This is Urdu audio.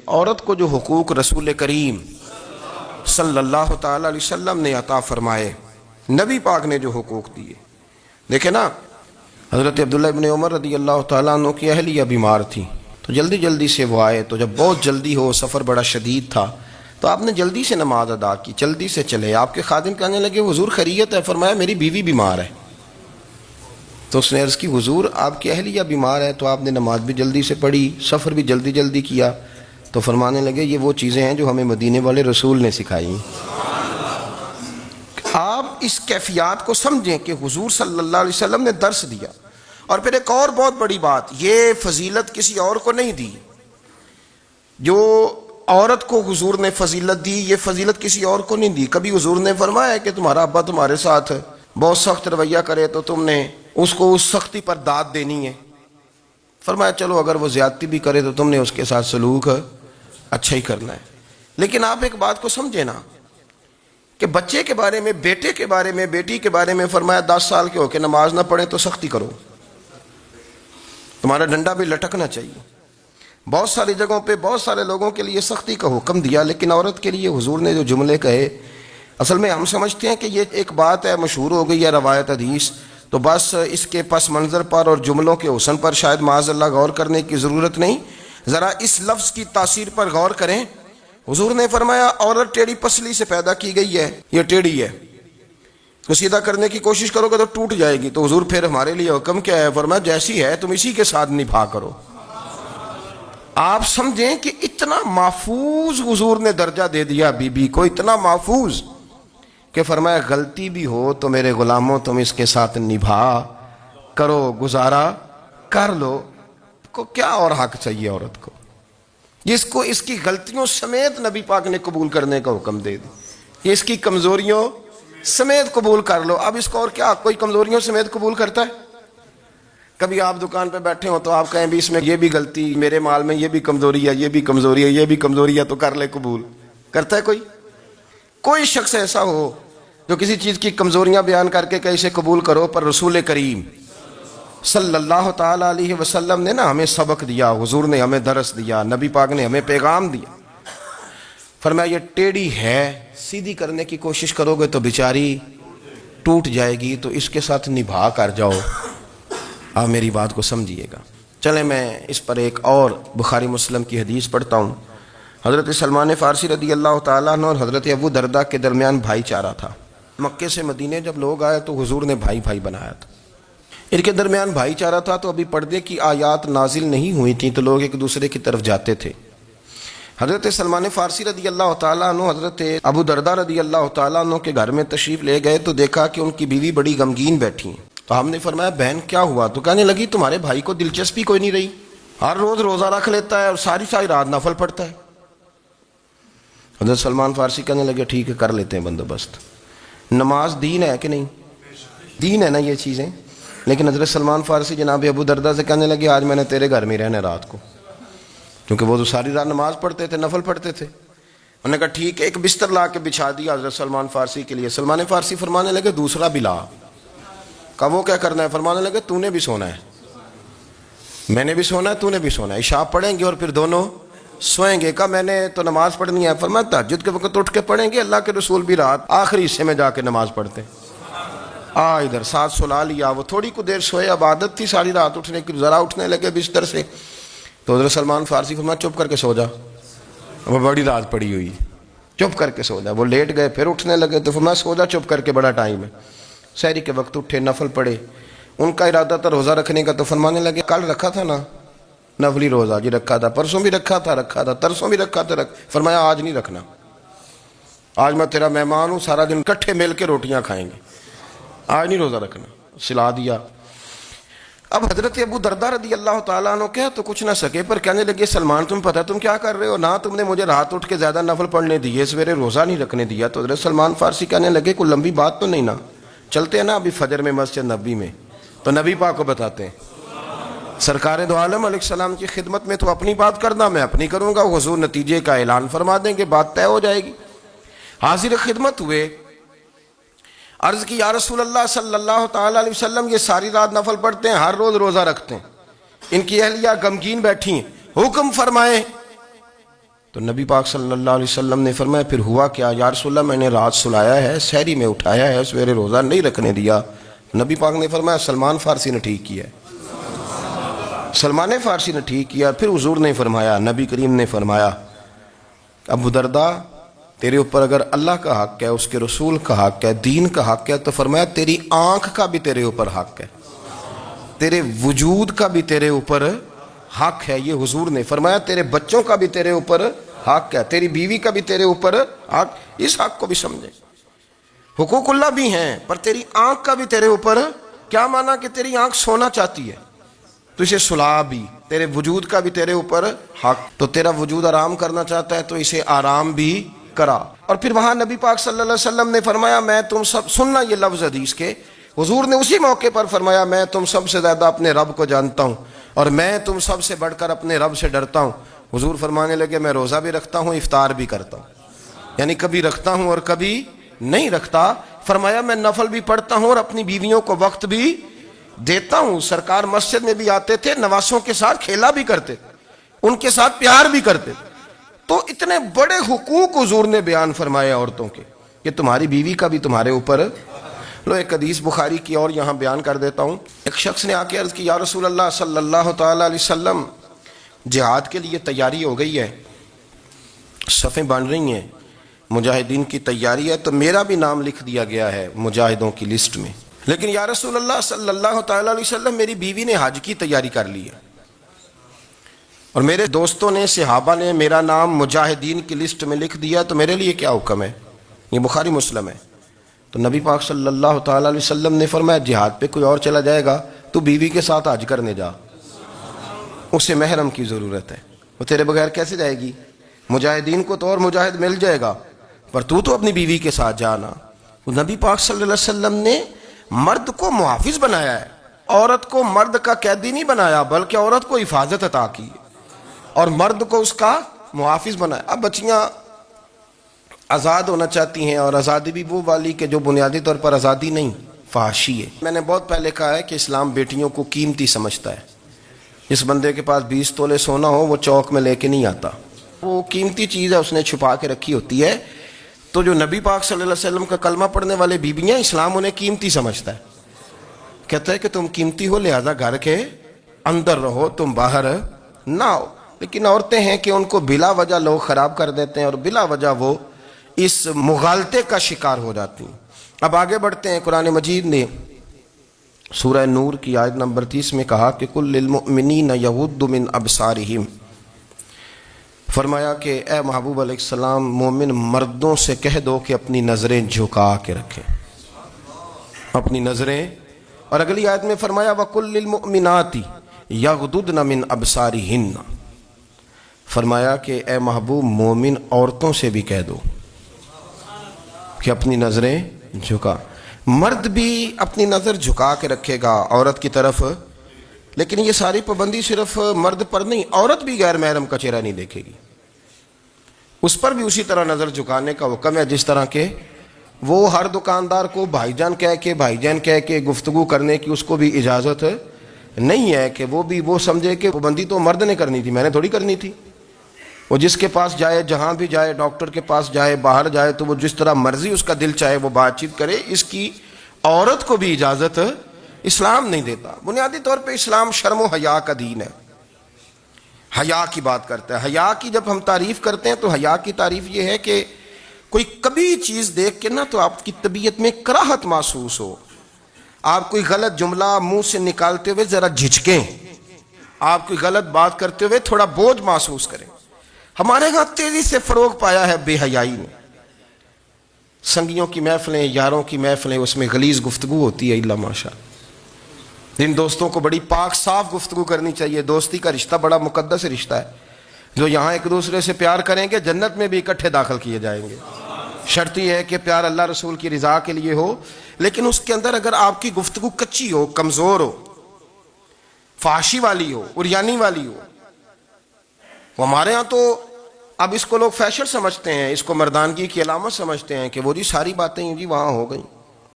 عورت کو جو حقوق رسول کریم صلی اللہ تعالی علیہ وسلم نے عطا فرمائے، نبی پاک نے جو حقوق دیے، دیکھیں نا، حضرت عبداللہ ابن عمر رضی اللہ تعالیٰ عنہ کی اہلیہ بیمار تھی تو جلدی جلدی سے وہ آئے، تو جب بہت جلدی ہو، سفر بڑا شدید تھا، تو آپ نے جلدی سے نماز ادا کی، جلدی سے چلے۔ آپ کے خادم کہنے لگے حضور خیریت ہے؟ فرمایا میری بیوی بیمار ہے۔ تو اس نے عرض کی حضور آپ کی اہلیہ بیمار ہے، تو آپ نے نماز بھی جلدی سے پڑھی، سفر بھی جلدی جلدی کیا۔ تو فرمانے لگے یہ وہ چیزیں ہیں جو ہمیں مدینے والے رسول نے سکھائی۔ آپ اس کیفیات کو سمجھیں کہ حضور صلی اللہ علیہ وسلم نے درس دیا۔ اور پھر ایک اور بہت بڑی بات، یہ فضیلت کسی اور کو نہیں دی، جو عورت کو حضور نے فضیلت دی، یہ فضیلت کسی اور کو نہیں دی۔ کبھی حضور نے فرمایا کہ تمہارا ابا تمہارے ساتھ بہت سخت رویہ کرے تو تم نے اس کو اس سختی پر داد دینی ہے؟ فرمایا چلو اگر وہ زیادتی بھی کرے تو تم نے اس کے ساتھ سلوک اچھا ہی کرنا ہے۔ لیکن آپ ایک بات کو سمجھے نا کہ بچے کے بارے میں، بیٹے کے بارے میں، بیٹی کے بارے میں فرمایا 10 سال کے ہو کے نماز نہ پڑھے تو سختی کرو، تمہارا ڈنڈا بھی لٹکنا چاہیے۔ بہت ساری جگہوں پہ بہت سارے لوگوں کے لیے سختی کا حکم دیا، لیکن عورت کے لیے حضور نے جو جملے کہے، اصل میں ہم سمجھتے ہیں کہ یہ ایک بات ہے، مشہور ہو گئی ہے روایت حدیث، تو بس اس کے پس منظر پر اور جملوں کے حسن پر شاید معاذ اللہ غور کرنے کی ضرورت نہیں۔ ذرا اس لفظ کی تاثیر پر غور کریں۔ حضور نے فرمایا عورت ٹیڑھی پسلی سے پیدا کی گئی ہے، یہ ٹیڑھی ہے، تو سیدھا کرنے کی کوشش کرو گے تو ٹوٹ جائے گی۔ تو حضور پھر ہمارے لیے حکم کیا ہے؟ فرمایا جیسی ہے تم اسی کے ساتھ نبھا کرو۔ آپ سمجھیں کہ اتنا محفوظ حضور نے درجہ دے دیا بی بی کو، اتنا محفوظ کہ فرمایا غلطی بھی ہو تو میرے غلاموں تم اس کے ساتھ نبھا کرو، گزارا کر لو۔ کو کیا اور حق چاہیے عورت کو، جس کو اس کی غلطیوں سمیت نبی پاک نے قبول کرنے کا حکم دے دی، اس کی کمزوریوں سمیت قبول کر لو۔ اب اس کو اور کیا کوئی کمزوریوں سمیت قبول کرتا ہے؟ کبھی آپ دکان پہ بیٹھے ہو تو آپ کہیں بھی اس میں یہ بھی غلطی، میرے مال میں یہ بھی کمزوری ہے، یہ بھی کمزوری ہے، یہ بھی کمزوری ہے، تو کر لے قبول؟ کرتا ہے کوئی؟ کوئی شخص ایسا ہو جو کسی چیز کی کمزوریاں بیان کر کے کہ اسے قبول کرو؟ پر رسول کریم صلی اللہ تعالی علیہ وسلم نے نا ہمیں سبق دیا، حضور نے ہمیں درس دیا، نبی پاک نے ہمیں پیغام دیا۔ فرمایا یہ ٹیڑھی ہے، سیدھی کرنے کی کوشش کرو گے تو بیچاری ٹوٹ جائے گی، تو اس کے ساتھ نبھا کر جاؤ۔ آپ میری بات کو سمجھیے گا۔ چلیں میں اس پر ایک اور بخاری مسلم کی حدیث پڑھتا ہوں۔ حضرت سلمان فارسی رضی اللہ تعالیٰ عنہ اور حضرت ابو درداء کے درمیان بھائی چارہ تھا۔ مکے سے مدینے جب لوگ آئے تو حضور نے بھائی بھائی بنایا تھا، ان کے درمیان بھائی چارہ تھا، تو ابھی پردے کی آیات نازل نہیں ہوئی تھیں، تو لوگ ایک دوسرے کی طرف جاتے تھے۔ حضرت سلمان فارسی رضی اللہ تعالیٰ عنہ حضرت ابو درداء رضی اللہ تعالیٰ عنہ کے گھر میں تشریف لے گئے تو دیکھا کہ ان کی بیوی بڑی غمگین بیٹھی ہیں۔ تو ہم نے فرمایا بہن کیا ہوا؟ تو کہنے لگی تمہارے بھائی کو دلچسپی کوئی نہیں رہی، ہر روز روزہ رکھ لیتا ہے اور ساری ساری رات نفل پڑھتا ہے۔ حضرت سلمان فارسی کہنے لگے ٹھیک ہے کر لیتے ہیں بندوبست۔ نماز دین ہے کہ نہیں؟ دین ہے نا یہ چیزیں۔ لیکن حضرت سلمان فارسی جناب ابو درداء سے کہنے لگے آج میں نے تیرے گھر میں رہنا رات کو، کیونکہ وہ تو ساری رات نماز پڑھتے تھے، نفل پڑھتے تھے۔ انہوں نے کہا ٹھیک ہے، ایک بستر لا کے بچھا دیا حضرت سلمان فارسی کے لیے۔ سلمان فارسی فرمانے لگے دوسرا بھی لا۔ کہا وہ کیا کرنا ہے؟ فرمانے لگے تو نے بھی سونا ہے، میں نے بھی سونا ہے، تو نے بھی سونا ہے، عشاء پڑھیں گے اور پھر دونوں سوئیں گے۔ کہا میں نے تو نماز پڑھنی ہے۔ فرمایا تہجد کے وقت اٹھ کے پڑھیں گے، اللہ کے رسول بھی رات آخری حصے میں جا کے نماز پڑھتے۔ ادھر ساتھ سلا لیا، وہ تھوڑی کو دیر سوئے، اب عادت تھی ساری رات اٹھنے کی، ذرا اٹھنے لگے بستر سے تو حضرت سلمان فارسی فرمایا چپ کر کے سو جا، وہ بڑی رات پڑی ہوئی، چپ کر کے سو جا۔ وہ لیٹ گئے، پھر اٹھنے لگے تو فرمایا سو جا چپ کر کے، بڑا ٹائم ہے۔ سحری کے وقت اٹھے، نفل پڑھے، ان کا ارادہ تھا روزہ رکھنے کا، تو فرمانے لگے کل رکھا تھا نا نفلی روزہ؟ جی رکھا تھا۔ پرسوں بھی رکھا تھا؟ ترسوں بھی رکھا تھا۔ فرمایا آج نہیں رکھنا، آج میں تیرا مہمان ہوں، سارا دن کٹھے مل کے روٹیاں کھائیں گے، آج نہیں روزہ رکھنا۔ سلا دیا۔ اب حضرت ابو درداء رضی اللہ تعالیٰ عنہ کہہ تو کچھ نہ سکے، پر کہنے لگے سلمان تم پتہ تم کیا کر رہے ہو، نہ تم نے مجھے رات اٹھ کے زیادہ نفل پڑھنے دیے، سویرے روزہ نہیں رکھنے دیا۔ تو حضرت سلمان فارسی کہنے لگے کوئی لمبی بات تو نہیں نا، چلتے ہیں نا ابھی فجر میں مسجد نبی میں، تو نبی پاک کو بتاتے ہیں۔ سرکار دو عالم علیہ السلام کی خدمت میں تو اپنی بات کرنا، میں اپنی کروں گا، حضور نتیجے کا اعلان فرما دیں گے، بات طے ہو جائے گی۔ حاضر خدمت ہوئے، عرض کی یا رسول اللہ صلی اللہ تعالی علیہ وسلم یہ ساری رات نفل پڑھتے ہیں، ہر روز روزہ رکھتے ہیں، ان کی اہلیہ غمگین بیٹھی ہیں، حکم فرمائیں۔ تو نبی پاک صلی اللہ علیہ وسلم نے فرمایا پھر ہوا کیا؟ یا رسول اللہ میں نے رات سلایا ہے، سحری میں اٹھایا ہے، سویرے روزہ نہیں رکھنے دیا۔ نبی پاک نے فرمایا سلمان فارسی نے ٹھیک کیا، سلمان فارسی نے ٹھیک کیا۔ پھر حضور نے فرمایا، نبی کریم نے فرمایا ابو درداء تیرے اوپر اگر اللہ کا حق ہے، اس کے رسول کا حق ہے، دین کا حق ہے، تو فرمایا تیری آنکھ کا بھی تیرے اوپر حق ہے، تیرے وجود کا بھی تیرے اوپر حق ہے۔ یہ حضور نے فرمایا تیرے بچوں کا بھی تیرے اوپر حق ہے، تیری بیوی کا بھی تیرے اوپر حق۔ اس حق کو بھی سمجھے، حقوق اللہ بھی ہیں، پر تیری آنکھ کا بھی تیرے اوپر کیا مانا کہ تیری آنکھ سونا چاہتی ہے تو اسے سلا بھی، تیرے وجود کا بھی تیرے اوپر حق، تو تیرا وجود آرام کرنا چاہتا ہے تو اسے آرام بھی کرا۔ اور پھر وہاں نبی پاک صلی اللہ علیہ وسلم نے فرمایا میں تم سب، سننا یہ لفظ حدیث کے، حضور نے اسی موقع پر فرمایا میں تم سب سے زیادہ اپنے رب کو جانتا ہوں اور میں تم سب سے بڑھ کر اپنے رب سے ڈرتا ہوں۔ حضور فرمانے لگے میں روزہ بھی رکھتا ہوں، افطار بھی کرتا ہوں، یعنی کبھی رکھتا ہوں اور کبھی نہیں رکھتا۔ فرمایا میں نفل بھی پڑھتا ہوں اور اپنی بیویوں کو وقت بھی دیتا ہوں۔ سرکار مسجد میں بھی آتے تھے، نواسوں کے ساتھ کھیلا بھی کرتے تھے، ان کے ساتھ پیار بھی کرتے تھے۔ تو اتنے بڑے حقوق حضور نے بیان فرمائے عورتوں کے کہ تمہاری بیوی کا بھی تمہارے اوپر۔ لو ایک حدیث بخاری کی اور یہاں بیان کر دیتا ہوں۔ ایک شخص نے آ کے عرض کی یا رسول اللہ صلی اللہ تعالی علیہ وسلم جہاد کے لیے تیاری ہو گئی ہے، صفیں بن رہی ہیں، مجاہدین کی تیاری ہے، تو میرا بھی نام لکھ دیا گیا ہے مجاہدوں کی لسٹ میں، لیکن یا رسول اللہ صلی اللہ تعالی علیہ وسلم میری بیوی نے حج کی تیاری کر لی ہے اور میرے دوستوں نے، صحابہ نے میرا نام مجاہدین کی لسٹ میں لکھ دیا، تو میرے لیے کیا حکم ہے؟ یہ بخاری مسلم ہے۔ تو نبی پاک صلی اللہ تعالی علیہ وسلم نے فرمایا جہاد پہ کوئی اور چلا جائے گا تو بیوی کے ساتھ حج کرنے جا، اسے محرم کی ضرورت ہے، وہ تیرے بغیر کیسے جائے گی؟ مجاہدین کو تو اور مجاہد مل جائے گا، پر تو اپنی بیوی کے ساتھ جانا۔ نبی پاک صلی اللہ علیہ وسلم نے مرد کو محافظ بنایا ہے، عورت کو مرد کا قیدی نہیں بنایا، بلکہ عورت کو حفاظت عطا کی اور مرد کو اس کا محافظ بنایا۔ اب بچیاں آزاد ہونا چاہتی ہیں، اور آزادی بھی وہ والی کہ جو بنیادی طور پر آزادی نہیں، فحاشی ہے۔ میں نے بہت پہلے کہا ہے کہ اسلام بیٹیوں کو قیمتی سمجھتا ہے۔ جس بندے کے پاس 20 تولے سونا ہو وہ چوک میں لے کے نہیں آتا، وہ قیمتی چیز ہے، اس نے چھپا کے رکھی ہوتی ہے۔ تو جو نبی پاک صلی اللہ علیہ وسلم کا کلمہ پڑھنے والے بیویاں، اسلام انہیں قیمتی سمجھتا ہے، کہتا ہے کہ تم قیمتی ہو لہذا گھر کے اندر رہو، تم باہر نہ ہو۔ لیکن عورتیں ہیں کہ ان کو بلا وجہ لوگ خراب کر دیتے ہیں اور بلا وجہ وہ اس مغالطے کا شکار ہو جاتی ہیں۔ اب آگے بڑھتے ہیں۔ قرآن مجید نے سورہ نور کی آیت نمبر 30 میں کہا کہ کل للمؤمنین یغضوا من ابصارہم، فرمایا کہ اے محبوب علیہ السلام مومن مردوں سے کہہ دو کہ اپنی نظریں جھکا کے رکھیں، اپنی نظریں۔ اور اگلی آیت میں فرمایا وَقُلْ لِلْمُؤْمِنَاتِ يَغْضُضْنَ مِنْ أَبْصَارِهِنَّ، فرمایا کہ اے محبوب مومن عورتوں سے بھی کہہ دو کہ اپنی نظریں جھکا۔ مرد بھی اپنی نظر جھکا کے رکھے گا عورت کی طرف، لیکن یہ ساری پابندی صرف مرد پر نہیں، عورت بھی غیر محرم کا چہرہ نہیں دیکھے گی، اس پر بھی اسی طرح نظر جھکانے کا حکم ہے، جس طرح کہ وہ ہر دکاندار کو بھائی جان کہہ کے گفتگو کرنے کی اس کو بھی اجازت نہیں ہے کہ وہ بھی وہ سمجھے کہ پابندی تو مرد نے کرنی تھی، میں نے تھوڑی کرنی تھی۔ وہ جس کے پاس جائے، جہاں بھی جائے، ڈاکٹر کے پاس جائے، باہر جائے، تو وہ جس طرح مرضی اس کا دل چاہے وہ بات چیت کرے، اس کی عورت کو بھی اجازت اسلام نہیں دیتا۔ بنیادی طور پہ اسلام شرم و حیا کا دین ہے، حیا کی بات کرتا ہے۔ حیا کی جب ہم تعریف کرتے ہیں تو حیا کی تعریف یہ ہے کہ کوئی کبھی چیز دیکھ کے نہ تو آپ کی طبیعت میں کراہت محسوس ہو، آپ کوئی غلط جملہ منہ سے نکالتے ہوئے ذرا جھجکیں، آپ کوئی غلط بات کرتے ہوئے تھوڑا بوجھ محسوس کریں۔ ہمارے ہاں تیزی سے فروغ پایا ہے بے حیائی میں، سنگیوں کی محفلیں، یاروں کی محفلیں، اس میں غلیظ گفتگو ہوتی ہے، الا ماشاء۔ جن دوستوں کو بڑی پاک صاف گفتگو کرنی چاہیے، دوستی کا رشتہ بڑا مقدس رشتہ ہے، جو یہاں ایک دوسرے سے پیار کریں گے جنت میں بھی اکٹھے داخل کیے جائیں گے۔ شرط یہ ہے کہ پیار اللہ رسول کی رضا کے لیے ہو، لیکن اس کے اندر اگر آپ کی گفتگو کچی ہو، کمزور ہو، فحاشی والی ہو، عریانی والی ہو، ہمارے ہاں تو اب اس کو لوگ فیشن سمجھتے ہیں، اس کو مردانگی کی علامت سمجھتے ہیں کہ وہ جی ساری باتیں جی وہاں ہو گئیں۔